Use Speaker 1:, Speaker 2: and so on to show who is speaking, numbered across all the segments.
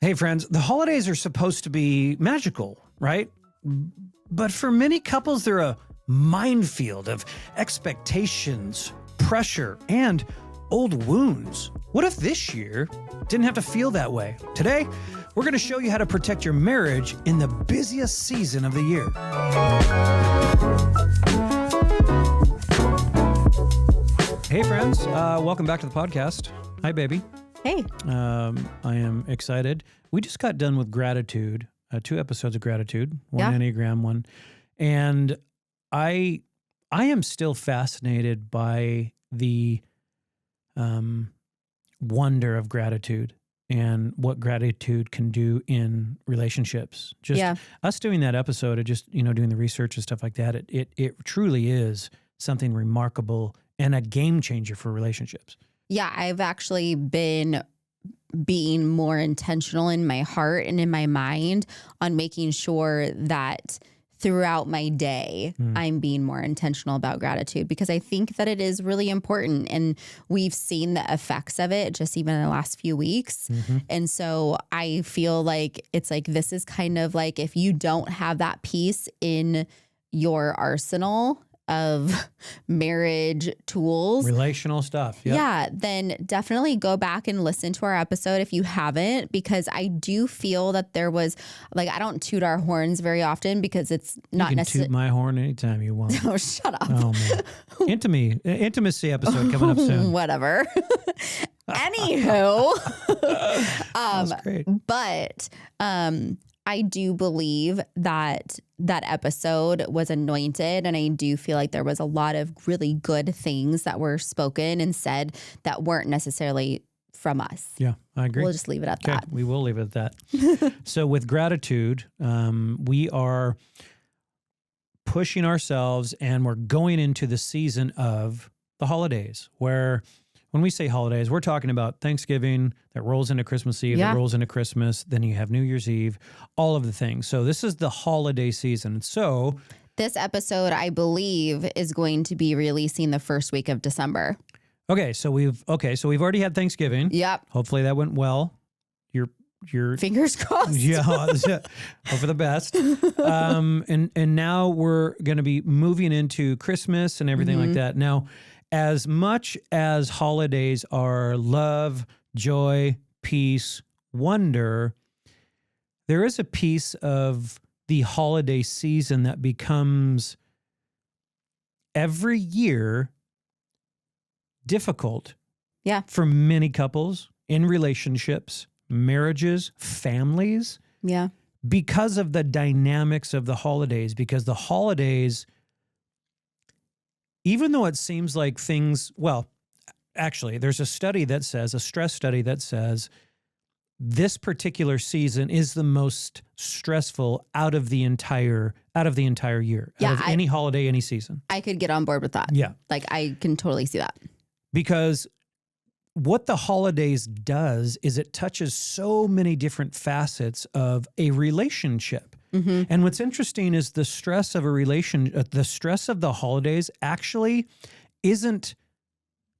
Speaker 1: Hey, friends, the holidays are supposed to be magical, right? But for many couples, they're a minefield of expectations, pressure, and old wounds. What if this year didn't have to feel that way? Today, we're going to show you how to protect your marriage in the busiest season of the year. Hey, friends, welcome back to the podcast. Hi, baby.
Speaker 2: Hey.
Speaker 1: I am excited. We just got done with gratitude, 2 episodes of gratitude, one Enneagram one. And I am still fascinated by the wonder of gratitude and what gratitude can do in relationships. Just us doing that episode of just, doing the research and stuff like that, it truly is something remarkable and a game changer for relationships.
Speaker 2: Yeah, I've actually been being more intentional in my heart and in my mind on making sure that throughout my day, I'm being more intentional about gratitude because I think that it is really important. And we've seen the effects of it just even in the last few weeks. Mm-hmm. And so I feel like it's like, this is kind of like if you don't have that piece in your arsenal of marriage tools,
Speaker 1: relational stuff. Yep.
Speaker 2: Yeah, then definitely go back and listen to our episode if you haven't, because I do feel that there was like, I don't toot our horns very often because it's not necessarily.
Speaker 1: Toot my horn anytime you want.
Speaker 2: Oh, shut up.
Speaker 1: Oh, man. Intimacy episode coming up soon.
Speaker 2: Whatever. Anywho,
Speaker 1: That's great.
Speaker 2: But I do believe that that episode was anointed, and I do feel like there was a lot of really good things that were spoken and said that weren't necessarily from us.
Speaker 1: Yeah, I agree.
Speaker 2: We'll just leave it at that.
Speaker 1: We will leave it at that. So with gratitude, we are pushing ourselves, and we're going into the season of the holidays, where when we say holidays, we're talking about Thanksgiving that rolls into Christmas Eve, that rolls into Christmas. Then you have New Year's Eve, all of the things. So this is the holiday season. So
Speaker 2: this episode, I believe, is going to be releasing the first week of December.
Speaker 1: Okay, so we've already had Thanksgiving.
Speaker 2: Yep.
Speaker 1: Hopefully that went well. Your
Speaker 2: fingers crossed.
Speaker 1: Yeah, hope for the best. And now we're going to be moving into Christmas and everything like that. Now, as much as holidays are love, joy, peace, wonder, there is a piece of the holiday season that becomes every year difficult for many couples in relationships, marriages, families.
Speaker 2: Yeah.
Speaker 1: Because of the dynamics of the holidays, because the holidays, even though it seems like things, well, actually, there's a stress study that says this particular season is the most stressful out of the entire year, out of any holiday, any season.
Speaker 2: I could get on board with that.
Speaker 1: Yeah.
Speaker 2: Like I can totally see that.
Speaker 1: Because what the holidays does is it touches so many different facets of a relationship. Mm-hmm. And what's interesting is the stress of the stress of the holidays actually isn't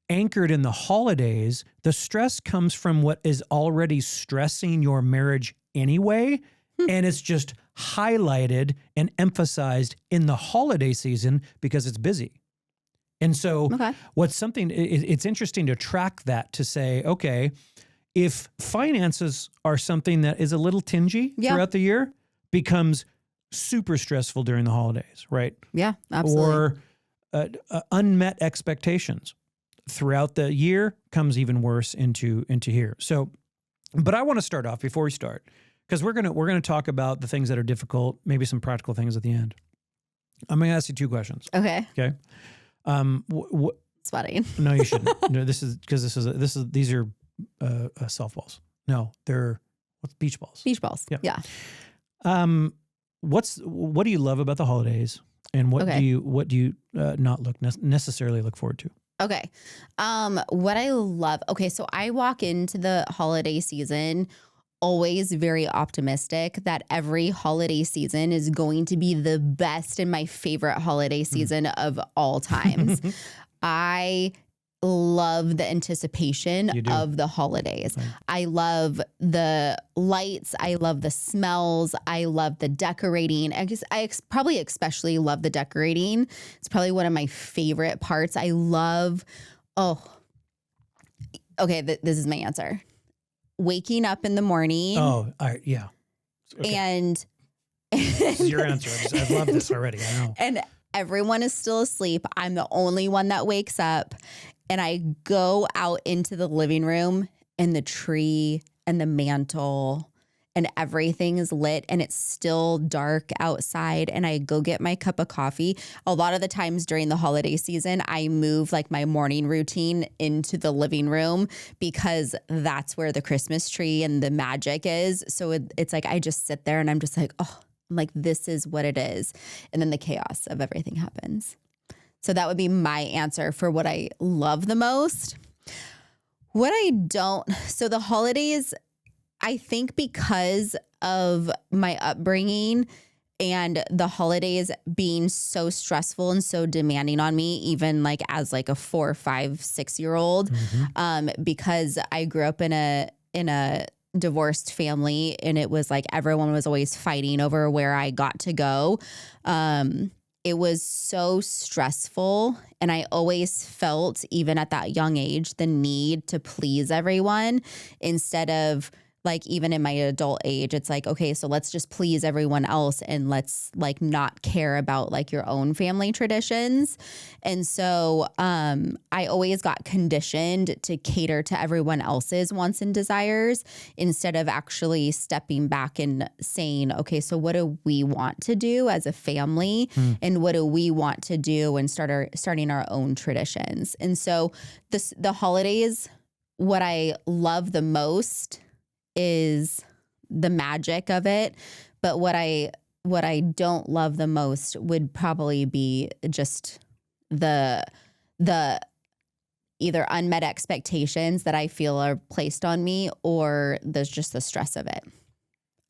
Speaker 1: anchored in the holidays. The stress comes from what is already stressing your marriage anyway. And it's just highlighted and emphasized in the holiday season because it's busy. And so it's interesting to track that, to say, okay, if finances are something that is a little tingy throughout the year, becomes super stressful during the holidays, right?
Speaker 2: Yeah, absolutely.
Speaker 1: Or unmet expectations throughout the year comes even worse into here. So, but I want to start off before we start, because we're gonna talk about the things that are difficult, maybe some practical things at the end. I'm gonna ask you 2 questions.
Speaker 2: Okay.
Speaker 1: Okay.
Speaker 2: Sweating.
Speaker 1: No, you shouldn't. No, these are softballs. No, they're beach balls.
Speaker 2: Beach balls.
Speaker 1: Yeah. What do you love about the holidays, and what do you not necessarily look forward to?
Speaker 2: Okay. What I love. Okay, so I walk into the holiday season always very optimistic that every holiday season is going to be the best and my favorite holiday season of all times. I love the anticipation of the holidays. Right. I love the lights. I love the smells. I love the decorating. I probably especially love the decorating. It's probably one of my favorite parts. I love, this is my answer. Waking up in the morning.
Speaker 1: Yeah. Okay.
Speaker 2: And
Speaker 1: this is your answer. I love this already. I know.
Speaker 2: And everyone is still asleep. I'm the only one that wakes up, and I go out into the living room, and the tree and the mantle and everything is lit, and it's still dark outside, and I go get my cup of coffee. A lot of the times during the holiday season, I move like my morning routine into the living room because that's where the Christmas tree and the magic is. So it's like I just sit there and I'm just like, I'm like, this is what it is. And then the chaos of everything happens. So that would be my answer for what I love the most. What I don't, so the holidays, I think because of my upbringing and the holidays being so stressful and so demanding on me, even like as like a 4, 5, 6-year-old, because I grew up in a divorced family, and it was like everyone was always fighting over where I got to go. It was so stressful, and I always felt, even at that young age, the need to please everyone instead of like, even in my adult age, it's like, okay, so let's just please everyone else and let's like not care about like your own family traditions. And so I always got conditioned to cater to everyone else's wants and desires instead of actually stepping back and saying, okay, so what do we want to do as a family? And what do we want to do and starting our own traditions? And so the holidays, what I love the most is the magic of it. But what I don't love the most would probably be just the either unmet expectations that I feel are placed on me, or there's just the stress of it.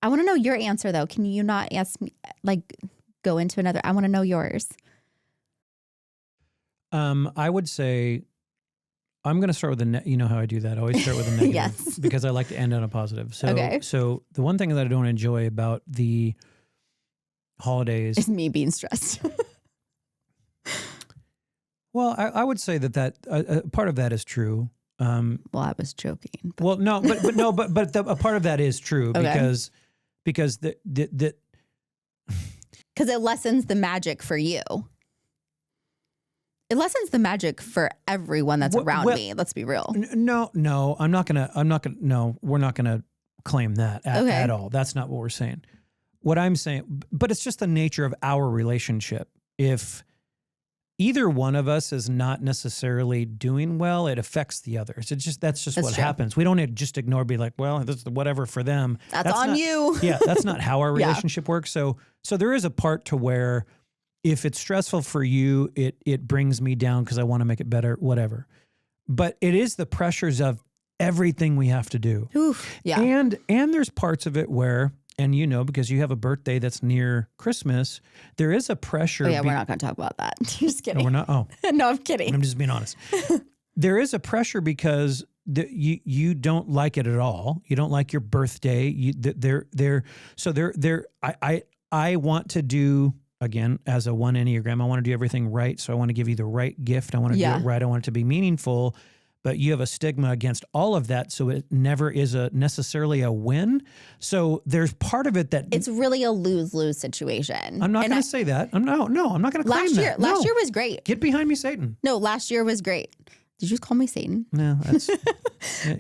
Speaker 2: I want to know your answer though. Can you not ask me, like, go into another? I want to know yours.
Speaker 1: I would say, I'm going to start with you know how I do that. I always start with a negative
Speaker 2: yes.
Speaker 1: because I like to end on a positive. So the one thing that I don't enjoy about the holidays
Speaker 2: is me being stressed.
Speaker 1: Well, I would say that part of that is true.
Speaker 2: Well, I was joking. But.
Speaker 1: Well, no, but a part of that is true because because it
Speaker 2: lessens the magic for you. It lessens the magic for everyone that's around me. Let's be real.
Speaker 1: No, we're not gonna claim that at all. That's not what we're saying. What I'm saying, but it's just the nature of our relationship. If either one of us is not necessarily doing well, it affects the others. That's what
Speaker 2: true.
Speaker 1: happens. We don't just ignore, be like, well, this is whatever for them.
Speaker 2: That's on
Speaker 1: not,
Speaker 2: you.
Speaker 1: Yeah, that's not how our relationship works. So there is a part to where if it's stressful for you, it brings me down because I want to make it better, whatever. But it is the pressures of everything we have to do.
Speaker 2: Oof, yeah.
Speaker 1: And there's parts of it where, and you know, because you have a birthday that's near Christmas, there is a pressure.
Speaker 2: Oh yeah, we're not going to talk about that. Just kidding.
Speaker 1: No, we're not. Oh.
Speaker 2: No, I'm kidding.
Speaker 1: I'm just being honest. There is a pressure because you don't like it at all. You don't like your birthday. I want to do, again, as a 1 Enneagram, I want to do everything right. So I want to give you the right gift. I want to do it right. I want it to be meaningful. But you have a stigma against all of that, so it never is necessarily a win. So there's part of it that
Speaker 2: it's really a lose-lose situation.
Speaker 1: I'm not going to say that. I'm not going to claim that.
Speaker 2: Last year was great.
Speaker 1: Get behind me, Satan.
Speaker 2: No, last year was great. Did you just call me Satan?
Speaker 1: No, that's.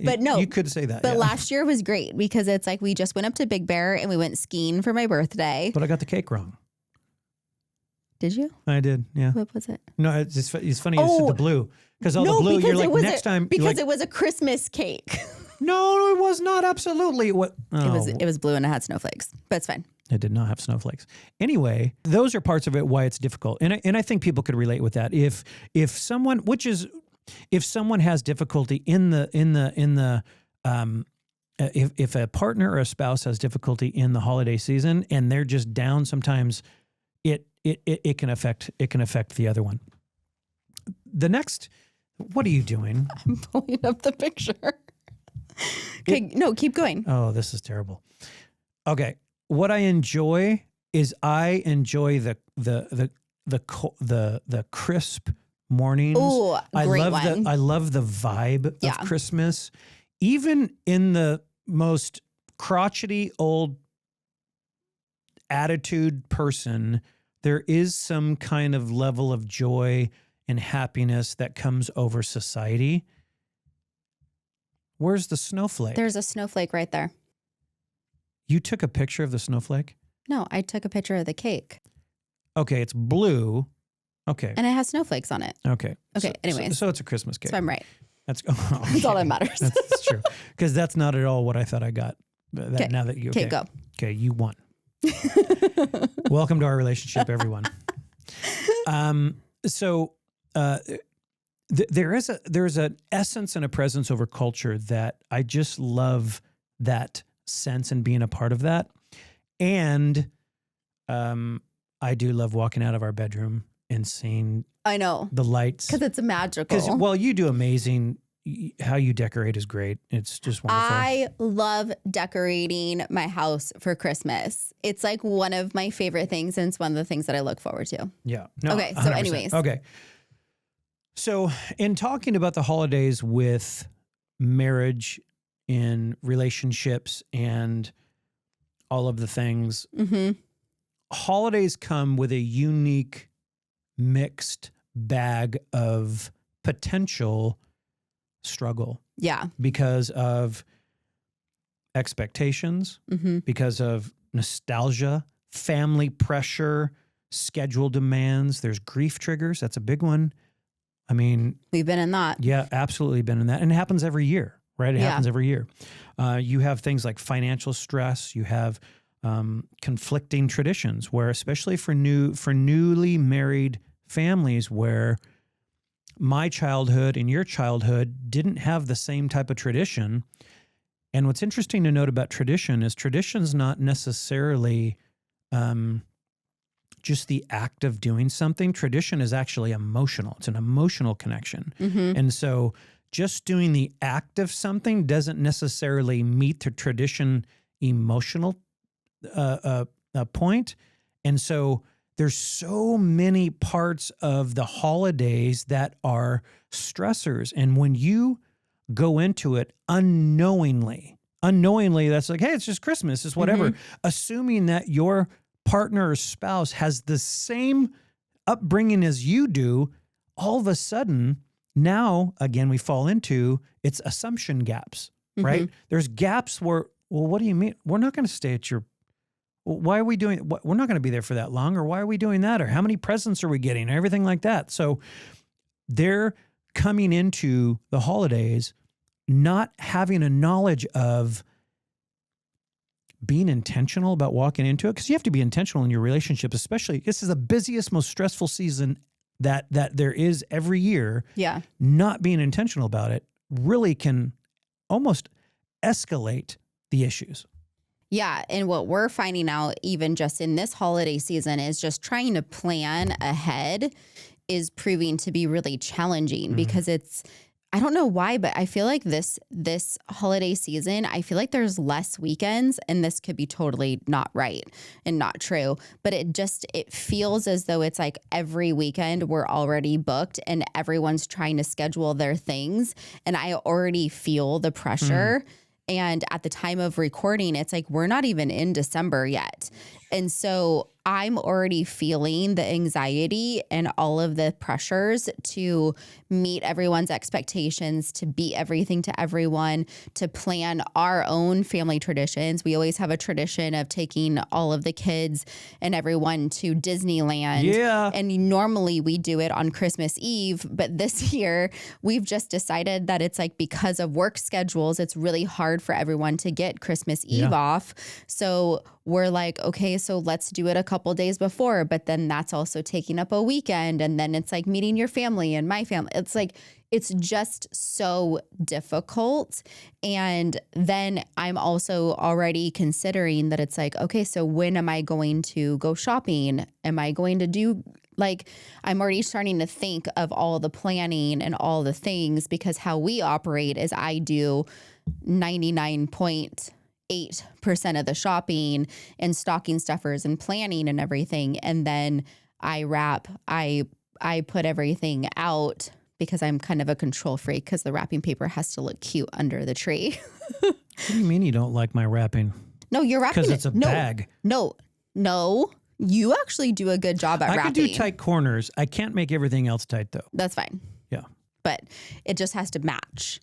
Speaker 2: But no,
Speaker 1: you could say that.
Speaker 2: But last year was great because it's like we just went up to Big Bear and we went skiing for my birthday.
Speaker 1: But I got the cake wrong.
Speaker 2: Did you?
Speaker 1: I did, yeah.
Speaker 2: What was it?
Speaker 1: No, it's funny you said the blue. Because all the blue, you're like, next time.
Speaker 2: Because it was a Christmas cake.
Speaker 1: No, it was not absolutely. It
Speaker 2: was blue and it had snowflakes, but it's fine.
Speaker 1: It did not have snowflakes. Anyway, those are parts of it why it's difficult. And I think people could relate with that. If someone has difficulty if a partner or a spouse has difficulty in the holiday season and they're just down, sometimes it can affect the other one. The next What are you doing?
Speaker 2: I'm pulling up the picture. Okay, no, keep going.
Speaker 1: Oh, this is terrible. Okay. What I enjoy is I enjoy the crisp mornings.
Speaker 2: Ooh, great one.
Speaker 1: I love the vibe of Christmas. Even in the most crotchety old attitude person, there is some kind of level of joy and happiness that comes over society. Where's the snowflake?
Speaker 2: There's a snowflake right there.
Speaker 1: You took a picture of the snowflake?
Speaker 2: No, I took a picture of the cake.
Speaker 1: Okay, it's blue. Okay.
Speaker 2: And it has snowflakes on it.
Speaker 1: Okay.
Speaker 2: Okay, anyways.
Speaker 1: So it's a Christmas cake.
Speaker 2: So I'm right.
Speaker 1: That's
Speaker 2: all that matters.
Speaker 1: That's true. Because that's not at all what I thought I got.
Speaker 2: Okay.
Speaker 1: Now that you
Speaker 2: Okay, go.
Speaker 1: Okay, you won. Welcome to our relationship, everyone. There's an essence and a presence over culture that I just love that sense and being a part of that. And I do love walking out of our bedroom and seeing
Speaker 2: I know
Speaker 1: the lights.
Speaker 2: Because it's magical.
Speaker 1: Because, well, you do amazing. How you decorate is great. It's just wonderful.
Speaker 2: I love decorating my house for Christmas. It's like one of my favorite things, and it's one of the things that I look forward to.
Speaker 1: Yeah. No,
Speaker 2: okay, so
Speaker 1: 100%.
Speaker 2: anyways.
Speaker 1: Okay. So in talking about the holidays with marriage and relationships and all of the things, holidays come with a unique mixed bag of potential struggle.
Speaker 2: Yeah.
Speaker 1: Because of expectations, because of nostalgia, family pressure, schedule demands. There's grief triggers. That's a big one. I mean,
Speaker 2: we've been in that.
Speaker 1: Yeah, absolutely been in that. And it happens every year, right? It happens every year. You have things like financial stress. You have conflicting traditions where, especially for newly married families, where my childhood and your childhood didn't have the same type of tradition. And what's interesting to note about tradition is tradition's not necessarily just the act of doing something. Tradition is actually emotional. It's an emotional connection. And so just doing the act of something doesn't necessarily meet the tradition emotional point. And so there's so many parts of the holidays that are stressors. And when you go into it unknowingly, that's like, hey, it's just Christmas, it's whatever. Assuming that your partner or spouse has the same upbringing as you do, all of a sudden, now, again, we fall into it's assumption gaps, right? There's gaps where, well, what do you mean? We're not going to stay at your, why are we doing, we're not going to be there for that long, or why are we doing that? Or how many presents are we getting? Or everything like that. So they're coming into the holidays not having a knowledge of being intentional about walking into it, because you have to be intentional in your relationship, especially this is the busiest, most stressful season that there is every year.
Speaker 2: Yeah.
Speaker 1: Not being intentional about it really can almost escalate the issues.
Speaker 2: Yeah. And what we're finding out, even just in this holiday season, is just trying to plan ahead is proving to be really challenging because I don't know why, but I feel like this holiday season, I feel like there's less weekends, and this could be totally not right and not true, but it feels as though it's like every weekend we're already booked and everyone's trying to schedule their things. And I already feel the pressure. And at the time of recording, it's like, we're not even in December yet. And so I'm already feeling the anxiety and all of the pressures to meet everyone's expectations, to be everything to everyone, to plan our own family traditions. We always have a tradition of taking all of the kids and everyone to Disneyland.
Speaker 1: Yeah.
Speaker 2: And normally we do it on Christmas Eve, but this year we've just decided that it's like, because of work schedules, it's really hard for everyone to get Christmas Eve off. So we're like, okay, so let's do it a couple days before, but then that's also taking up a weekend. And then it's like meeting your family and my family. It's like, it's just so difficult. And then I'm also already considering that it's like, okay, so when am I going to go shopping? Am I going to do like I'm already starting to think of all the planning and all the things, because how we operate is I do 99.8% of the shopping and stocking stuffers and planning and everything. And then I wrap, I put everything out because I'm kind of a control freak, because the wrapping paper has to look cute under the tree.
Speaker 1: What do you mean you don't like my wrapping?
Speaker 2: No, you're wrapping
Speaker 1: Because it's a bag.
Speaker 2: No. You actually do a good job at wrapping.
Speaker 1: I can do tight corners. I can't make everything else tight, though.
Speaker 2: That's fine.
Speaker 1: Yeah.
Speaker 2: But it just has to match.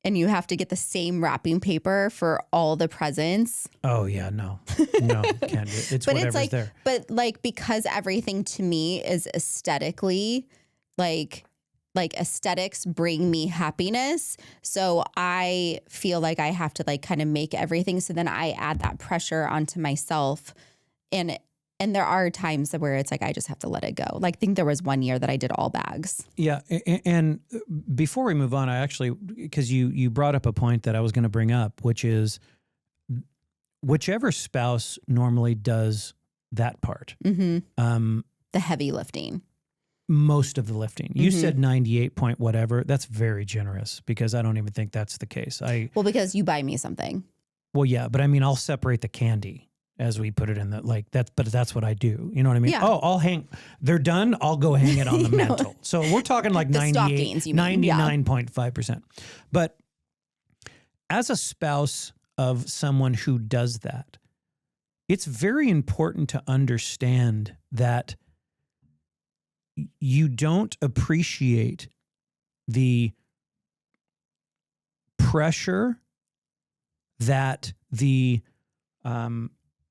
Speaker 2: And you have to get the same wrapping paper for all the presents.
Speaker 1: Oh, yeah. No, can't do it. It's whatever's there.
Speaker 2: But like, because everything to me is aesthetically, like aesthetics bring me happiness. So I feel like I have to like kind of make everything. So then I add that pressure onto myself. And there are times where it's like, I just have to let it go. Like, I think there was one year that I did all bags.
Speaker 1: Yeah. And before we move on, I actually, because you brought up a point that I was going to bring up, which is whichever spouse normally does that part.
Speaker 2: Mm-hmm. The heavy lifting.
Speaker 1: Most of the lifting. You said 98 point whatever. That's very generous, because I don't even think that's the case.
Speaker 2: Well, because you buy me something.
Speaker 1: Well, yeah, but I mean, I'll separate the candy as we put it in but that's what I do. You know what I mean?
Speaker 2: Yeah.
Speaker 1: Oh, they're done. I'll go hang it on the mantle. So we're talking like 99.5%. But as a spouse of someone who does that, it's very important to understand that you don't appreciate the pressure that the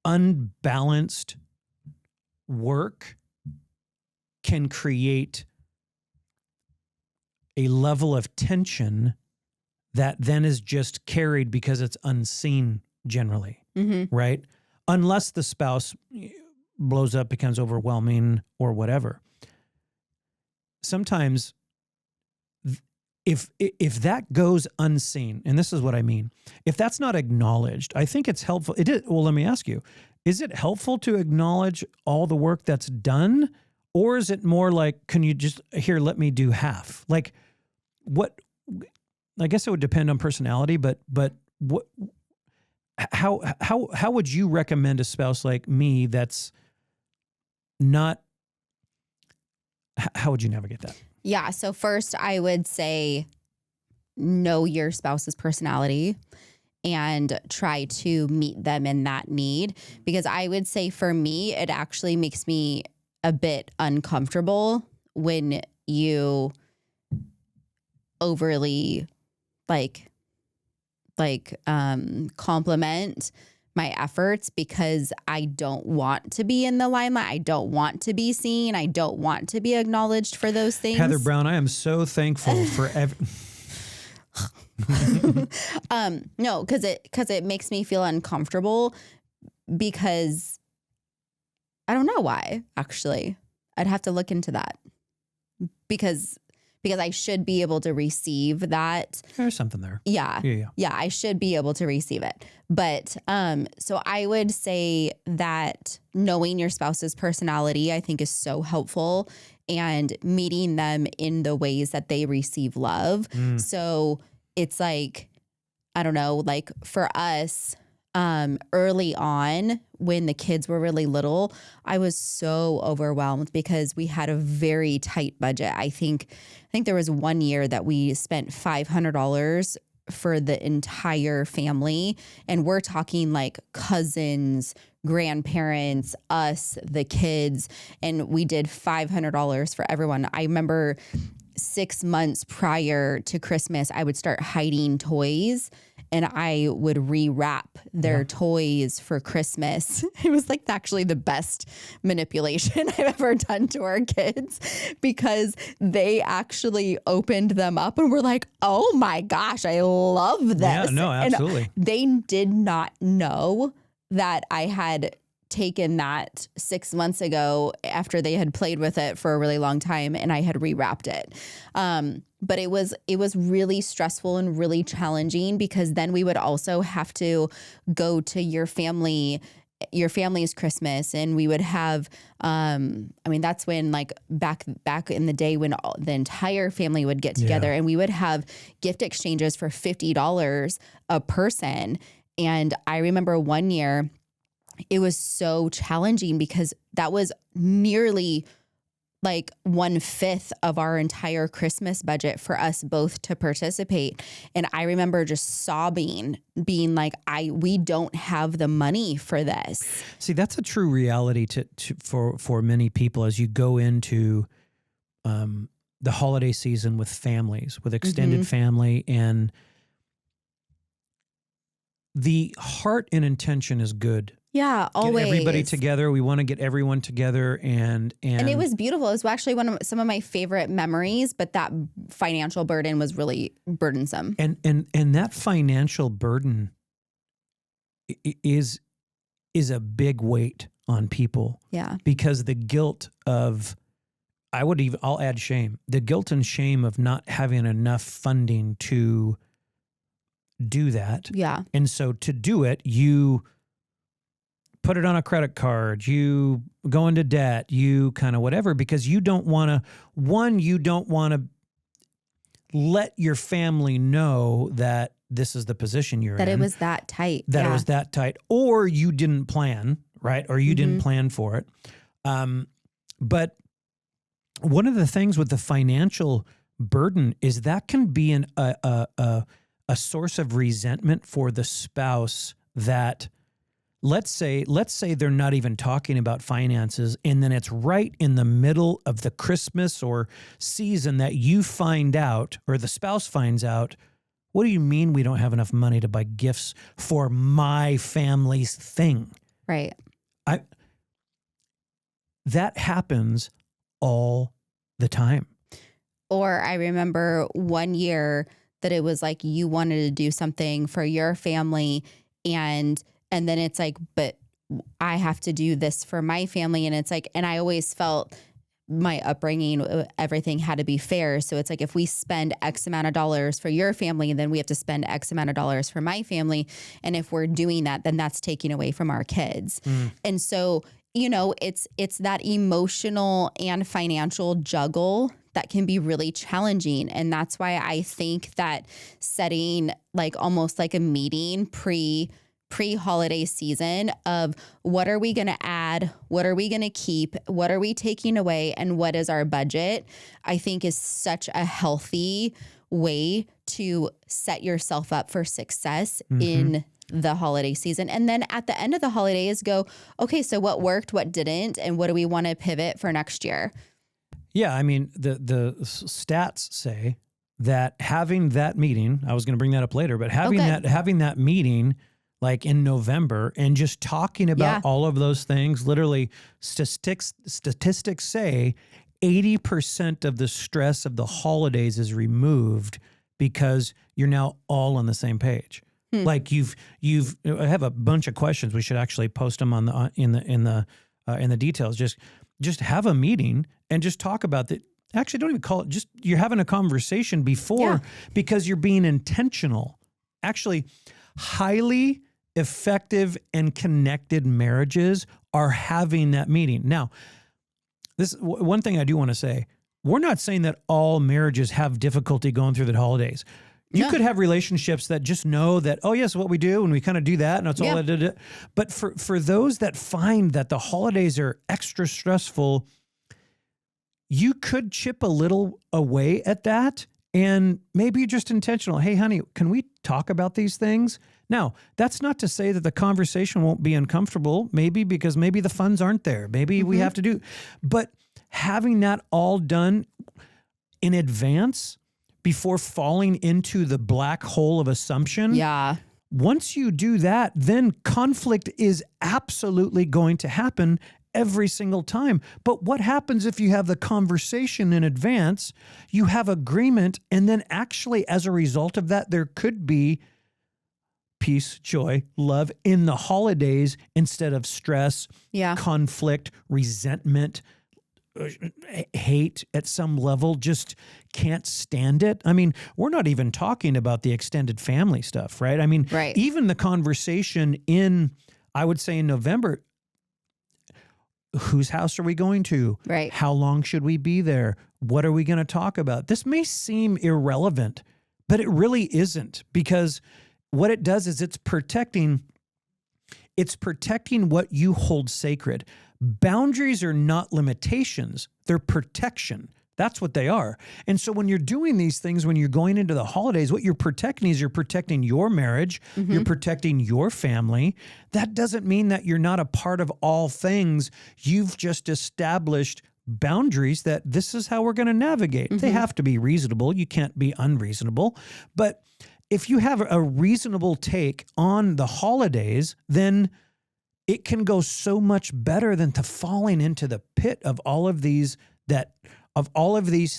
Speaker 1: unbalanced work can create a level of tension that then is just carried because it's unseen generally, right? Unless the spouse blows up, becomes overwhelming or whatever. Sometimes if that goes unseen, and this is what I mean, if that's not acknowledged, I think it's helpful. Well, let me ask you, is it helpful to acknowledge all the work that's done? Or is it more like, can you just, here, let me do half? Like what, I guess it would depend on personality, but what, how would you recommend a spouse like me that's not, how would you navigate that?
Speaker 2: Yeah. So first I would say know your spouse's personality and try to meet them in that need. Because I would say for me, it actually makes me a bit uncomfortable when you overly compliment my efforts, because I don't want to be in the limelight. I don't want to be seen. I don't want to be acknowledged for those things.
Speaker 1: Heather Brown, I am so thankful for
Speaker 2: no, because it makes me feel uncomfortable, because I don't know why, actually. I'd have to look into that, because I should be able to receive that.
Speaker 1: There's something there.
Speaker 2: Yeah, I should be able to receive it. But so I would say that knowing your spouse's personality, I think, is so helpful, and meeting them in the ways that they receive love. So it's like, I don't know, like for us, early on when the kids were really little, I was so overwhelmed because we had a very tight budget. I think there was one year that we spent $500 for the entire family. And we're talking like cousins, grandparents, us, the kids. And we did $500 for everyone. I remember 6 months prior to Christmas, I would start hiding toys and I would rewrap their toys for Christmas. It was like actually the best manipulation I've ever done to our kids, because they actually opened them up and were like, oh my gosh, I love this.
Speaker 1: Yeah, no, absolutely.
Speaker 2: And they did not know that I had taken that 6 months ago after they had played with it for a really long time and I had rewrapped it. But it was really stressful and really challenging, because then we would also have to go to your family your family's Christmas, and we would have, I mean, that's when like back in the day when the entire family would get together and we would have gift exchanges for $50 a person. And I remember one year it was so challenging because that was nearly like 1/5 of our entire Christmas budget for us both to participate. And I remember just sobbing, being like, we don't have the money for this.
Speaker 1: See, that's a true reality for many people as you go into the holiday season with families, with extended family, and the heart and intention is good.
Speaker 2: Yeah, always.
Speaker 1: Get everybody together. We want to get everyone together, and
Speaker 2: it was beautiful. It was actually some of my favorite memories, but that financial burden was really burdensome.
Speaker 1: And that financial burden is a big weight on people.
Speaker 2: Yeah,
Speaker 1: because the guilt of, I'll add shame. The guilt and shame of not having enough funding to do that.
Speaker 2: Yeah,
Speaker 1: and so to do it, you put it on a credit card, you go into debt, you kind of whatever, because you don't want to let your family know that this is the position you're in.
Speaker 2: That it was that tight.
Speaker 1: That it was that tight. Or you didn't plan, right? Or you didn't plan for it. But one of the things with the financial burden is that can be a source of resentment for the spouse that, let's say they're not even talking about finances, and then it's right in the middle of the Christmas or season that you find out, or the spouse finds out, what do you mean we don't have enough money to buy gifts for my family's thing?
Speaker 2: Right.
Speaker 1: That happens all the time.
Speaker 2: Or I remember one year that it was like you wanted to do something for your family, and then it's like, but I have to do this for my family. And it's like, and I always felt my upbringing, everything had to be fair. So it's like, if we spend X amount of dollars for your family, then we have to spend X amount of dollars for my family. And if we're doing that, then that's taking away from our kids. And so, it's that emotional and financial juggle that can be really challenging. And that's why I think that setting like almost like a meeting pre-holiday season of what are we going to add, what are we going to keep, what are we taking away, and what is our budget, I think is such a healthy way to set yourself up for success in the holiday season. And then at the end of the holidays go, okay, so what worked, what didn't, and what do we want to pivot for next year?
Speaker 1: Yeah, I mean, the stats say that having that meeting, I was going to bring that up later, but having that meeting like in November and just talking about all of those things, literally statistics say 80% of the stress of the holidays is removed because you're now all on the same page. Like I have a bunch of questions. We should actually post them on in the details. Just have a meeting and just talk about that. Actually, don't even call it. Just you're having a conversation before because you're being intentional. Actually, highly effective and connected marriages are having that meeting. Now, this one thing I do want to say. We're not saying that all marriages have difficulty going through the holidays. You could have relationships that just know that, oh, yes, what we do, and we kind of do that, and that's all that did. But for those that find that the holidays are extra stressful, you could chip a little away at that, and maybe you're just intentional. Hey, honey, can we talk about these things? Now, that's not to say that the conversation won't be uncomfortable, maybe because maybe the funds aren't there. Maybe we have to do, but having that all done in advance before falling into the black hole of assumption.
Speaker 2: Yeah.
Speaker 1: Once you do that, then conflict is absolutely going to happen every single time. But what happens if you have the conversation in advance, you have agreement, and then actually as a result of that, there could be peace, joy, love in the holidays instead of stress, conflict, resentment, hate at some level, just can't stand it. I mean, we're not even talking about the extended family stuff, right? I mean, even the conversation in I would say in November, whose house are we going to?
Speaker 2: Right.
Speaker 1: How long should we be there? What are we going to talk about? This may seem irrelevant, but it really isn't, because what it does is it's protecting what you hold sacred. Boundaries are not limitations. They're protection. That's what they are. And so when you're doing these things, when you're going into the holidays, what you're protecting is you're protecting your marriage, you're protecting your family. That doesn't mean that you're not a part of all things. You've just established boundaries that this is how we're going to navigate. They have to be reasonable. You can't be unreasonable. But if you have a reasonable take on the holidays, then it can go so much better than to falling into the pit of all of these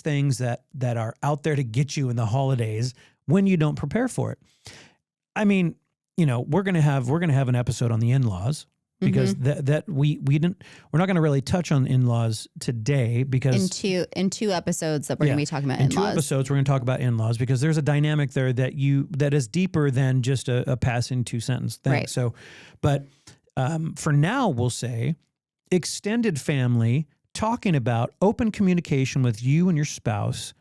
Speaker 1: things that are out there to get you in the holidays when you don't prepare for it. I mean, we're gonna have an episode on the in-laws, because we're not gonna really touch on in-laws today, because
Speaker 2: in two episodes that we're gonna be talking about in-laws.
Speaker 1: In 2 episodes we're gonna talk about in-laws, because there's a dynamic there that is deeper than just a passing 2-sentence thing.
Speaker 2: Right.
Speaker 1: So, but for now, we'll say extended family, talking about open communication with you and your spouse.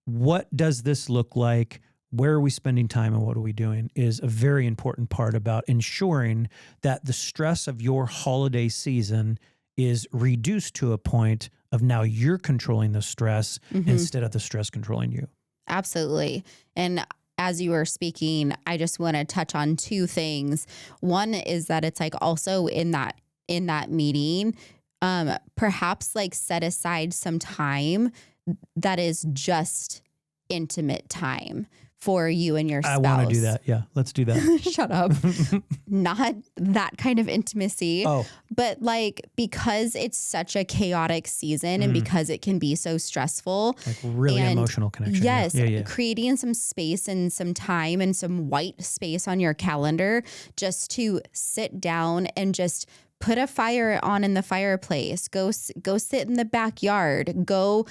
Speaker 1: What does this look like? Where are we spending time and what are we doing is a very important part about ensuring that the stress of your holiday season is reduced to a point of now you're controlling the stress instead of the stress controlling you. Absolutely.
Speaker 2: And as you were speaking, I just want to touch on 2 things. One is that it's like also in that meeting, perhaps like set aside some time that is just intimate time for you and your spouse.
Speaker 1: I want to do that. Yeah, let's do that.
Speaker 2: Shut up. Not that kind of intimacy.
Speaker 1: Oh.
Speaker 2: But like, because it's such a chaotic season and because it can be so stressful.
Speaker 1: Like really emotional connection.
Speaker 2: Yes.
Speaker 1: Yeah.
Speaker 2: Creating some space and some time and some white space on your calendar just to sit down and just put a fire on in the fireplace, go sit in the backyard, go,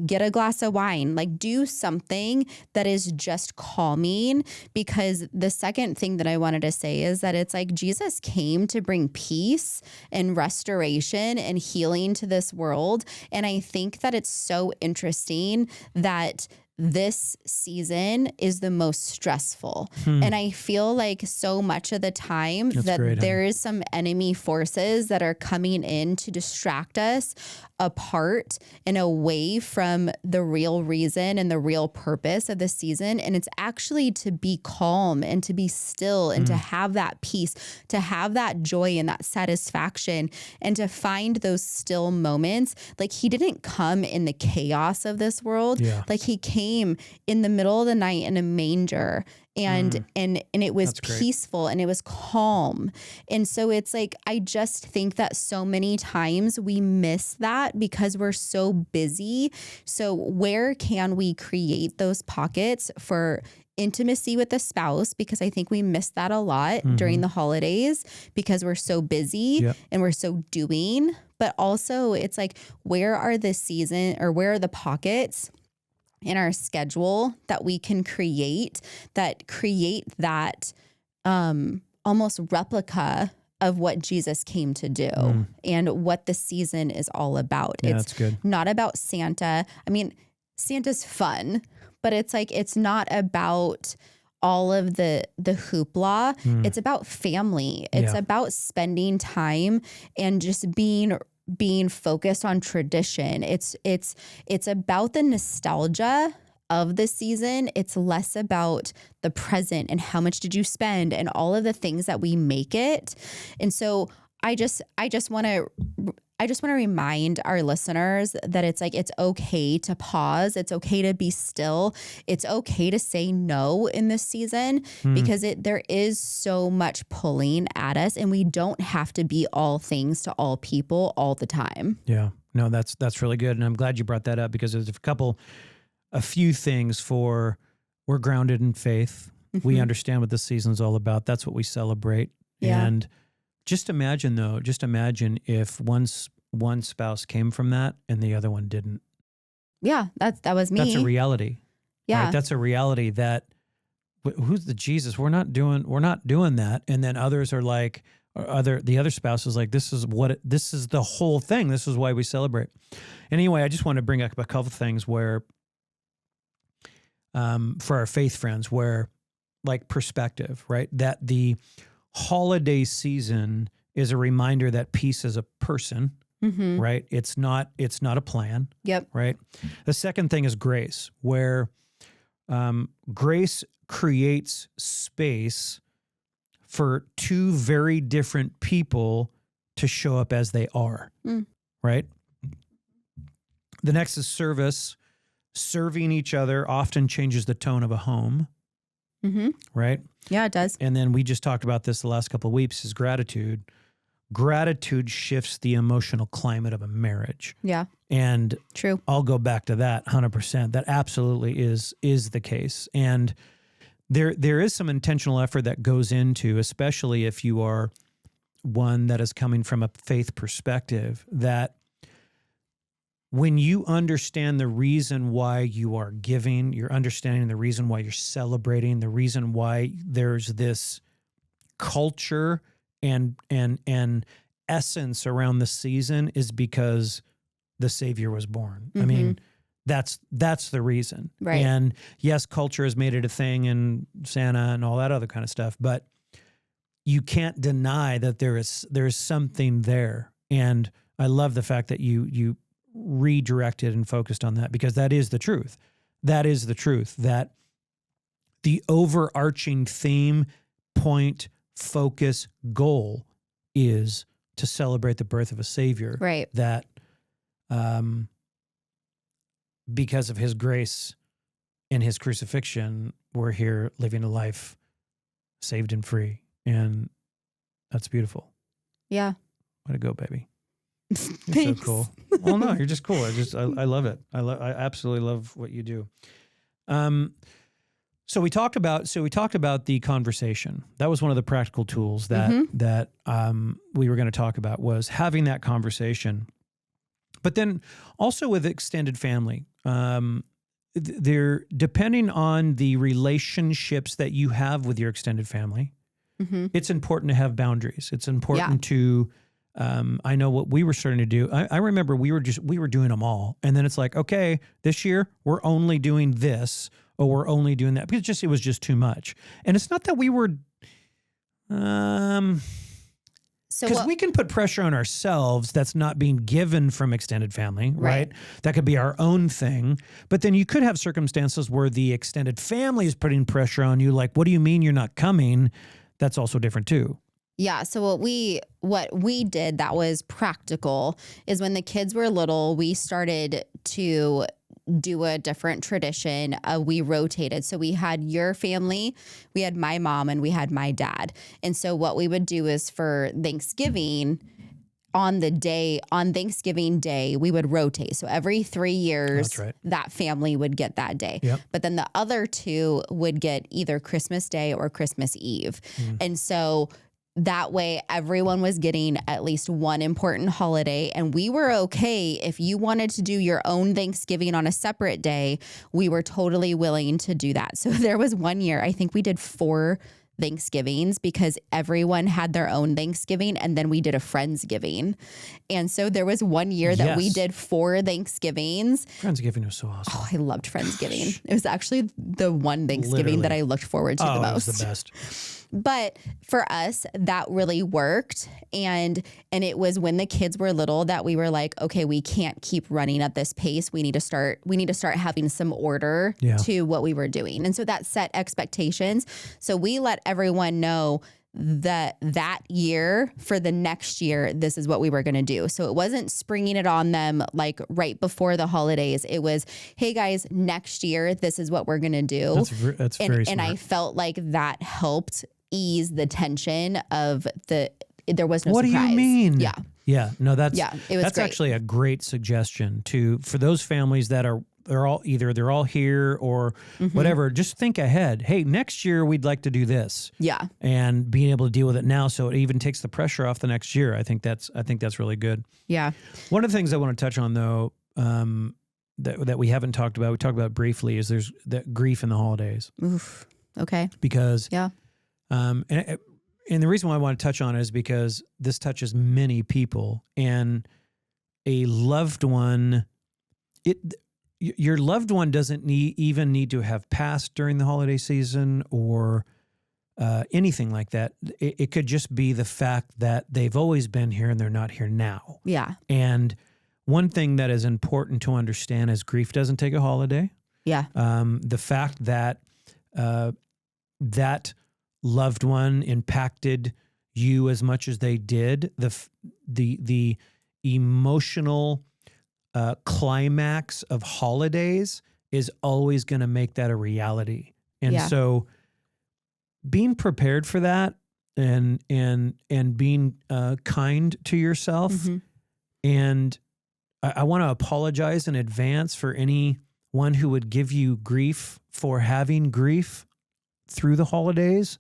Speaker 2: get a glass of wine, like do something that is just calming. Because the second thing that I wanted to say is that it's like Jesus came to bring peace and restoration and healing to this world. And I think that it's so interesting that this season is the most stressful. And I feel like so much of the time there is some enemy forces that are coming in to distract us apart and away from the real reason and the real purpose of the season. And it's actually to be calm and to be still and to have that peace, to have that joy and that satisfaction, and to find those still moments. Like he didn't come in the chaos of this world. Yeah. Like he came in the middle of the night in a manger, and it was peaceful and it was calm. And so it's like, I just think that so many times we miss that because we're so busy. So where can we create those pockets for intimacy with the spouse? Because I think we miss that a lot during the holidays because we're so busy and we're so doing. But also it's like, where are the pockets in our schedule that we can create that almost replica of what Jesus came to do and what the season is all about.
Speaker 1: Yeah,
Speaker 2: it's
Speaker 1: that's good.
Speaker 2: Not about Santa. I mean, Santa's fun, but it's like, it's not about all of the hoopla. It's about family. It's about spending time and just being focused on tradition. It's about the nostalgia of the season. It's less about the present and how much did you spend and all of the things that we make it. And so I just want to remind our listeners that it's like, it's okay to pause. It's okay to be still. It's okay to say no in this season because there is so much pulling at us, and we don't have to be all things to all people all the time.
Speaker 1: Yeah, no, that's really good. And I'm glad you brought that up because there's a few things we're grounded in faith. We understand what this season's all about. That's what we celebrate.
Speaker 2: Yeah.
Speaker 1: And just imagine if one spouse came from that and the other one didn't.
Speaker 2: Yeah, that was me.
Speaker 1: That's a reality.
Speaker 2: Yeah.
Speaker 1: Right? That's a reality that who's the Jesus? We're not doing that. And then others are like, the other spouse is like, this is the whole thing. This is why we celebrate. Anyway, I just want to bring up a couple of things where, for our faith friends, where like perspective, right? That the holiday season is a reminder that peace is a person, right? It's not a plan.
Speaker 2: Yep.
Speaker 1: Right. The second thing is grace, where grace creates space for two very different people to show up as they are. Right. The next is service. Serving each other often changes the tone of a home. Right.
Speaker 2: Yeah, it does.
Speaker 1: And then we just talked about this the last couple of weeks is gratitude. Gratitude shifts the emotional climate of a marriage.
Speaker 2: Yeah.
Speaker 1: And
Speaker 2: true.
Speaker 1: I'll go back to that 100%. That absolutely is the case. And there is some intentional effort that goes into, especially if you are one that is coming from a faith perspective, that when you understand the reason why you are giving, you're understanding the reason why you're celebrating, the reason why there's this culture and essence around the season is because the Savior was born. I mean, that's the reason.
Speaker 2: Right.
Speaker 1: And yes, culture has made it a thing and Santa and all that other kind of stuff, but you can't deny that there is something there. And I love the fact that you redirected and focused on that, because that is the truth. That is the truth, that the overarching theme, point, focus, goal is to celebrate the birth of a Savior.
Speaker 2: Right.
Speaker 1: That because of his grace and his crucifixion, we're here living a life saved and free. And that's beautiful.
Speaker 2: Yeah.
Speaker 1: Way to go, baby. You're so cool. Well, no, you're just cool. I love it. I absolutely love what you do. So we talked about the conversation. That was one of the practical tools that we were going to talk about, was having that conversation. But then also with extended family, they're depending on the relationships that you have with your extended family. It's important to have boundaries. It's important to. I know what we were starting to do. I remember we were doing them all. And then it's like, okay, this year we're only doing this, or we're only doing that, because it was just too much. And it's not that we were, because we can put pressure on ourselves that's not being given from extended family, right? That could be our own thing. But then you could have circumstances where the extended family is putting pressure on you. Like, what do you mean you're not coming? That's also different too.
Speaker 2: Yeah. So what we did that was practical is when the kids were little, we started to do a different tradition. We rotated. So we had your family, we had my mom, and we had my dad. And so what we would do is for Thanksgiving, on Thanksgiving Day, we would rotate. So every 3 years, that family would get that day. Yep. But then the other two would get either Christmas Day or Christmas Eve. And so that way, everyone was getting at least one important holiday, and we were okay if you wanted to do your own Thanksgiving on a separate day. We were totally willing to do that. So there was one year, I think we did 4 Thanksgivings because everyone had their own Thanksgiving, and then we did a Friendsgiving. And so there was one year that we did 4 Thanksgivings.
Speaker 1: Friendsgiving was so awesome.
Speaker 2: Oh, I loved Friendsgiving. It was actually the one Thanksgiving that I looked forward to the most.
Speaker 1: It was the best.
Speaker 2: But for us, that really worked. And it was when the kids were little that we were like, okay, we can't keep running at this pace. We need to start having some order to what we were doing. And so that set expectations. So we let everyone know that year, for the next year, this is what we were going to do. So it wasn't springing it on them like right before the holidays. It was, hey guys, next year, this is what we're going to do.
Speaker 1: That's very smart.
Speaker 2: And I felt like that helped ease the tension of there was no surprise.
Speaker 1: What do you mean?
Speaker 2: Yeah.
Speaker 1: Yeah. No, it was
Speaker 2: great.
Speaker 1: Actually a great suggestion for those families that they're all here or whatever. Just think ahead. Hey, next year we'd like to do this. Yeah. And being able to deal with it now, so it even takes the pressure off the next year. I think that's really good. Yeah. One of the things I want to touch on though, that we haven't talked about, we talked about briefly, is there's that grief in the holidays. Oof.
Speaker 2: Okay.
Speaker 1: Because,
Speaker 2: Yeah.
Speaker 1: and the reason why I want to touch on it is because this touches many people, and a loved one, your loved one doesn't even need to have passed during the holiday season or anything like that. It could just be the fact that they've always been here and they're not here now.
Speaker 2: Yeah.
Speaker 1: And one thing that is important to understand is grief doesn't take a holiday.
Speaker 2: Yeah.
Speaker 1: The fact that that loved one impacted you as much as they did, the emotional climax of holidays is always going to make that a reality. And so being prepared for that and being kind to yourself. Mm-hmm. And I want to apologize in advance for anyone who would give you grief for having grief through the holidays.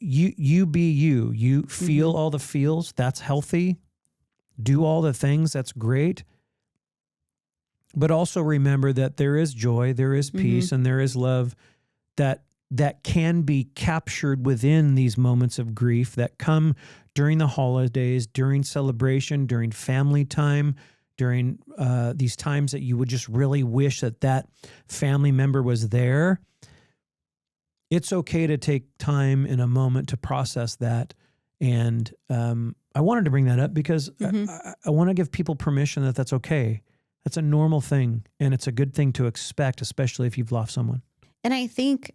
Speaker 1: You be you. You feel all the feels. That's healthy. Do all the things. That's great. But also remember that there is joy, there is peace, and there is love that can be captured within these moments of grief that come during the holidays, during celebration, during family time, during these times that you would just really wish that family member was there. It's okay to take time in a moment to process that. And I wanted to bring that up because I want to give people permission that that's okay. That's a normal thing, and it's a good thing to expect, especially if you've lost someone.
Speaker 2: And I think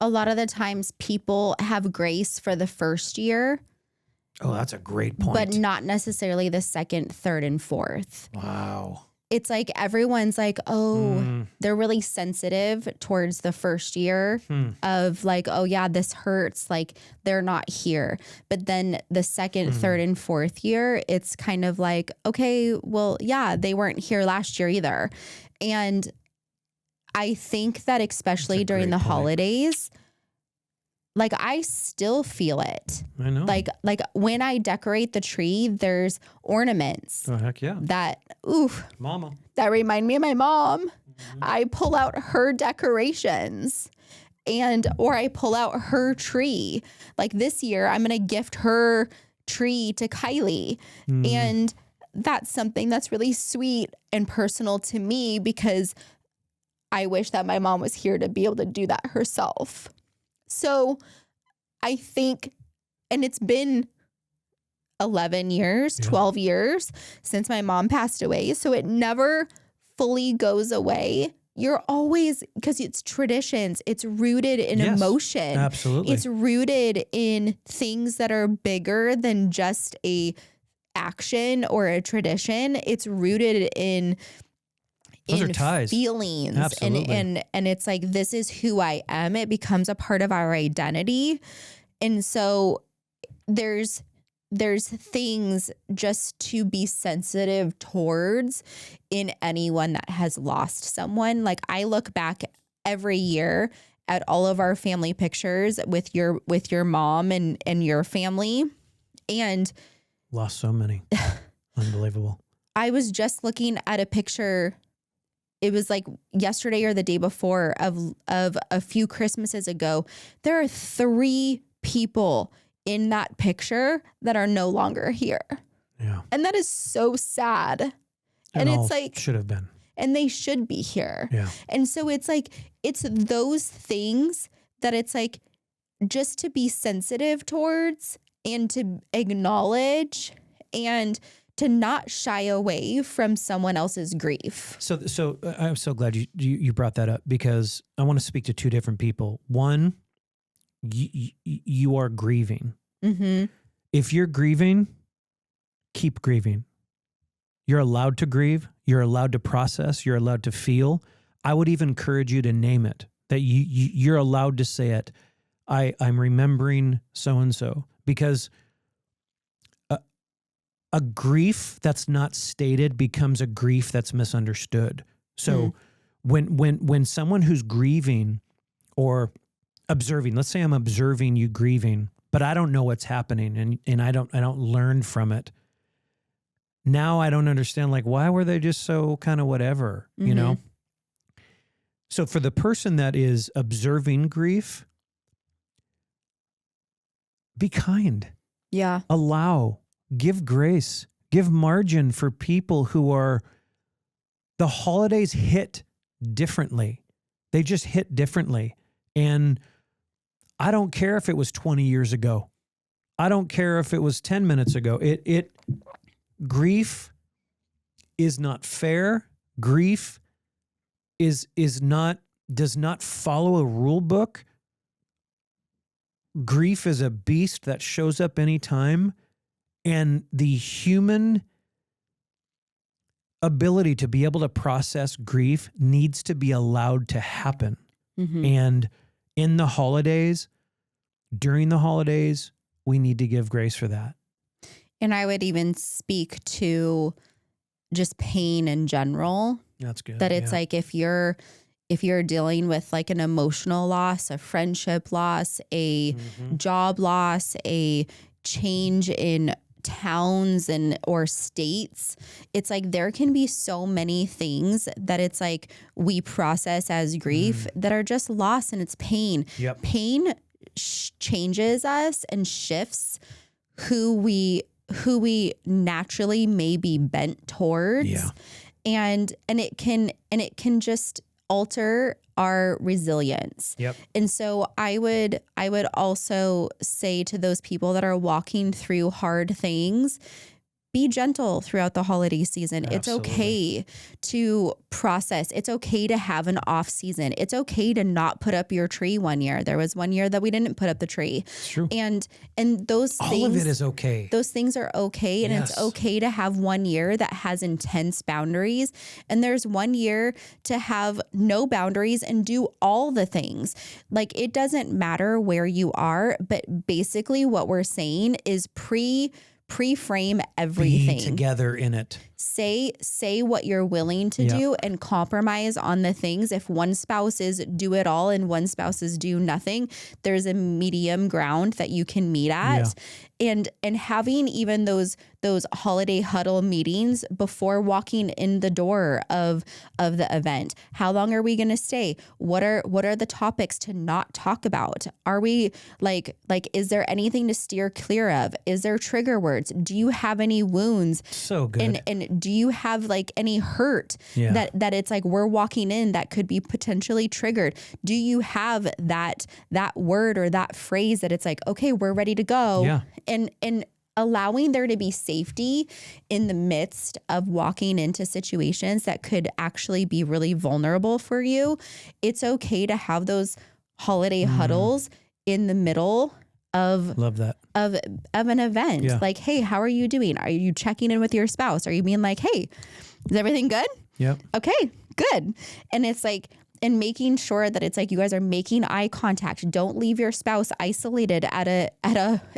Speaker 2: a lot of the times people have grace for the first year.
Speaker 1: Oh, that's a great point.
Speaker 2: But not necessarily the second, third, and fourth.
Speaker 1: Wow.
Speaker 2: It's like everyone's like, they're really sensitive towards the first year of like, oh yeah, this hurts. Like they're not here. But then the second, third, and fourth year, it's kind of like, okay, well, yeah, they weren't here last year either. And I think that especially during the holidays, like I still feel it.
Speaker 1: I know.
Speaker 2: Like when I decorate the tree, there's ornaments.
Speaker 1: Oh heck yeah.
Speaker 2: That
Speaker 1: Mama.
Speaker 2: That remind me of my mom. I pull out her decorations or I pull out her tree. Like this year, I'm going to gift her tree to Kylie. And that's something that's really sweet and personal to me because I wish that my mom was here to be able to do that herself. So I think, and it's been 11 years, 12 years since my mom passed away. So it never fully goes away. You're always, because it's traditions, it's rooted in emotion.
Speaker 1: Absolutely.
Speaker 2: It's rooted in things that are bigger than just a action or a tradition. It's rooted in
Speaker 1: those are ties.
Speaker 2: Feelings.
Speaker 1: Absolutely.
Speaker 2: And it's like, this is who I am. It becomes a part of our identity. And so there's things just to be sensitive towards in anyone that has lost someone. Like I look back every year at all of our family pictures with your mom and your family, and
Speaker 1: lost so many. Unbelievable.
Speaker 2: I was just looking at a picture. It was like yesterday or the day before of a few Christmases ago. There are 3 people in that picture that are no longer here.
Speaker 1: Yeah.
Speaker 2: And that is so sad. And it's like,
Speaker 1: should have been.
Speaker 2: And they should be here.
Speaker 1: Yeah.
Speaker 2: And so it's like, it's those things that it's like just to be sensitive towards and to acknowledge and to not shy away from someone else's grief.
Speaker 1: So I'm so glad you brought that up because I want to speak to 2 different people. One, you are grieving.
Speaker 2: Mm-hmm.
Speaker 1: If you're grieving, keep grieving. You're allowed to grieve. You're allowed to process. You're allowed to feel. I would even encourage you to name it, that you're allowed to say it. I'm remembering so-and-so, because a grief that's not stated becomes a grief that's misunderstood. So when someone who's grieving or observing, let's say I'm observing you grieving, but I don't know what's happening and I don't learn from it. Now I don't understand, like, why were they just so kind of whatever, you know? So for the person that is observing grief, be kind,
Speaker 2: Yeah.
Speaker 1: allow, give grace, give margin for people who are, the holidays hit differently. They just hit differently. And I don't care if it was 20 years ago. I don't care if it was 10 minutes ago. Grief is not fair. Grief does not follow a rule book. Grief is a beast that shows up anytime, and the human ability to be able to process grief needs to be allowed to happen.
Speaker 2: Mm-hmm.
Speaker 1: And in the holidays, during the holidays, we need to give grace for that.
Speaker 2: And I would even speak to just pain in general.
Speaker 1: That's good.
Speaker 2: That it's like if you're dealing with like an emotional loss, a friendship loss, a job loss, a change in towns or states, it's like there can be so many things that it's like we process as grief that are just loss, and it's pain.
Speaker 1: Yep.
Speaker 2: Pain changes us and shifts who we naturally may be bent towards.
Speaker 1: Yeah.
Speaker 2: And it can just alter our resilience.
Speaker 1: Yep.
Speaker 2: And so I would also say to those people that are walking through hard things, be gentle throughout the holiday season.
Speaker 1: Absolutely.
Speaker 2: It's okay to process. It's okay to have an off season. It's okay to not put up your tree one year. There was one year that we didn't put up the tree.
Speaker 1: It's true.
Speaker 2: And those
Speaker 1: all
Speaker 2: things,
Speaker 1: of it is okay.
Speaker 2: Those things are okay. And
Speaker 1: Yes.
Speaker 2: it's okay to have one year that has intense boundaries. And there's one year to have no boundaries and do all the things. Like, it doesn't matter where you are, but basically what we're saying is pre-frame everything.
Speaker 1: Be together in it.
Speaker 2: Say what you're willing to do and compromise on the things. If one spouse is do it all and one spouse is do nothing, there's a medium ground that you can meet at. And having even those holiday huddle meetings before walking in the door of the event. How long are we going to stay? What are the topics to not talk about? Are we like is there anything to steer clear of? Is there trigger words? Do you have any wounds?
Speaker 1: So good.
Speaker 2: And do you have like any hurt that it's like we're walking in that could be potentially triggered? Do you have that word or that phrase that it's like, okay, we're ready to go?
Speaker 1: Yeah.
Speaker 2: And allowing there to be safety in the midst of walking into situations that could actually be really vulnerable for you. It's okay to have those holiday huddles in the middle of
Speaker 1: Love that.
Speaker 2: of an event.
Speaker 1: Yeah.
Speaker 2: Like, hey, how are you doing? Are you checking in with your spouse? Are you being like, hey, is everything good?
Speaker 1: Yep.
Speaker 2: Okay, good. And it's like, and making sure that it's like you guys are making eye contact. Don't leave your spouse isolated at a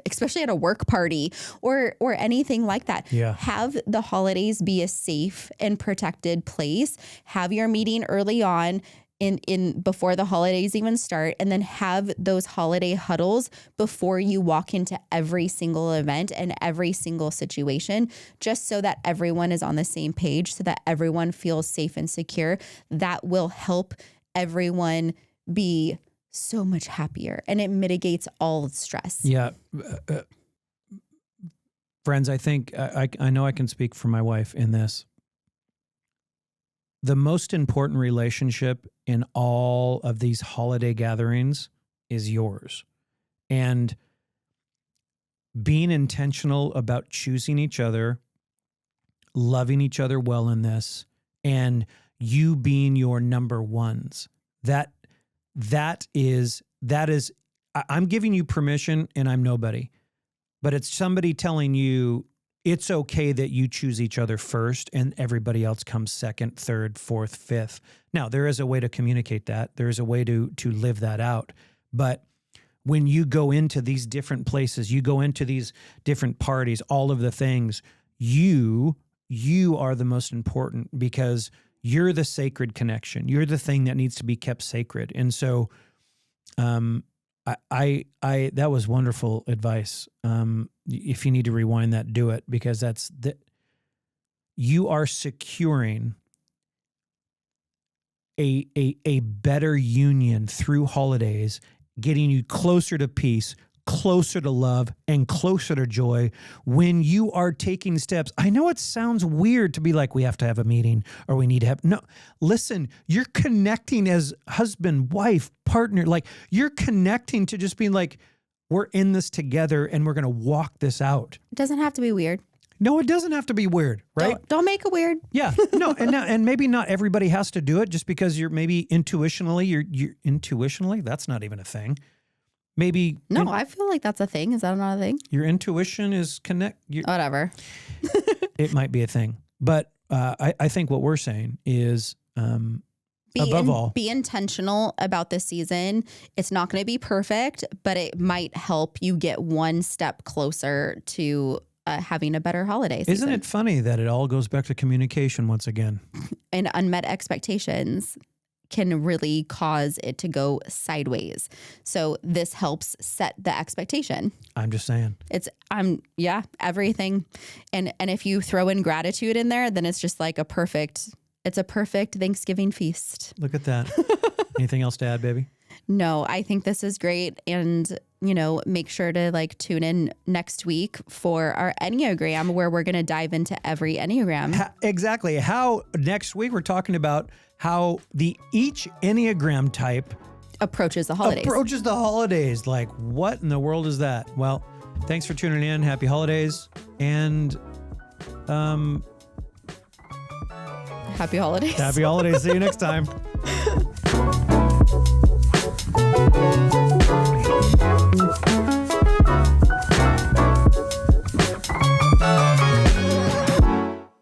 Speaker 2: especially at a work party or anything like that.
Speaker 1: Yeah.
Speaker 2: Have the holidays be a safe and protected place. Have your meeting early on in before the holidays even start, and then have those holiday huddles before you walk into every single event and every single situation, just so that everyone is on the same page, so that everyone feels safe and secure. That will help everyone be so much happier, and it mitigates all stress.
Speaker 1: Yeah. Friends, I think I know I can speak for my wife in this. The most important relationship in all of these holiday gatherings is yours. And being intentional about choosing each other, loving each other well in this, and you being your number ones. That is I'm giving you permission and I'm nobody. But it's somebody telling you it's okay that you choose each other first and everybody else comes second, third, fourth, fifth. Now, there is a way to communicate that. There is a way to live that out. But when you go into these different places, you go into these different parties, all of the things, you are the most important because you're the sacred connection. You're the thing that needs to be kept sacred. And so I that was wonderful advice. If you need to rewind that, do it, because you are securing a better union through holidays, getting you closer to peace, closer to love, and closer to joy when you are taking steps. I know it sounds weird to be like, we have to have a meeting or we need to have, no, listen, you're connecting as husband, wife, partner, like you're connecting to just being like, we're in this together and we're going to walk this out.
Speaker 2: It doesn't have to be weird.
Speaker 1: No, it doesn't have to be weird, right?
Speaker 2: Don't make it weird.
Speaker 1: Yeah, no, and maybe not everybody has to do it just because you're maybe intuitionally, that's not even a thing. Maybe
Speaker 2: I feel like that's a thing. Is that not a thing?
Speaker 1: Your intuition is
Speaker 2: Whatever.
Speaker 1: It might be a thing, but I think what we're saying is above all,
Speaker 2: be intentional about this season. It's not going to be perfect, but it might help you get one step closer to having a better holiday season.
Speaker 1: Isn't it funny that it all goes back to communication once again?
Speaker 2: And unmet expectations can really cause it to go sideways. So this helps set the expectation.
Speaker 1: I'm just saying.
Speaker 2: Everything. And if you throw in gratitude in there, then it's just like a perfect Thanksgiving feast.
Speaker 1: Look at that. Anything else to add, baby?
Speaker 2: No, I think this is great. And, make sure to tune in next week for our Enneagram, where we're going to dive into every Enneagram.
Speaker 1: Exactly. How next week we're talking about how each Enneagram type
Speaker 2: approaches the holidays.
Speaker 1: Like, what in the world is that? Well, thanks for tuning in. Happy holidays. And
Speaker 2: happy holidays.
Speaker 1: Happy holidays. See you next time.